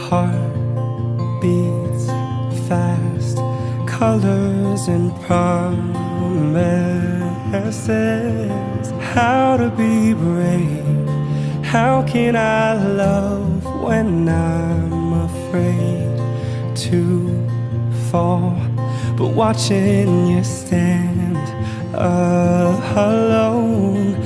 heart beats fast, colors and promises. How to be brave, how can I love when I'm afraid to fall? But watching you stand alone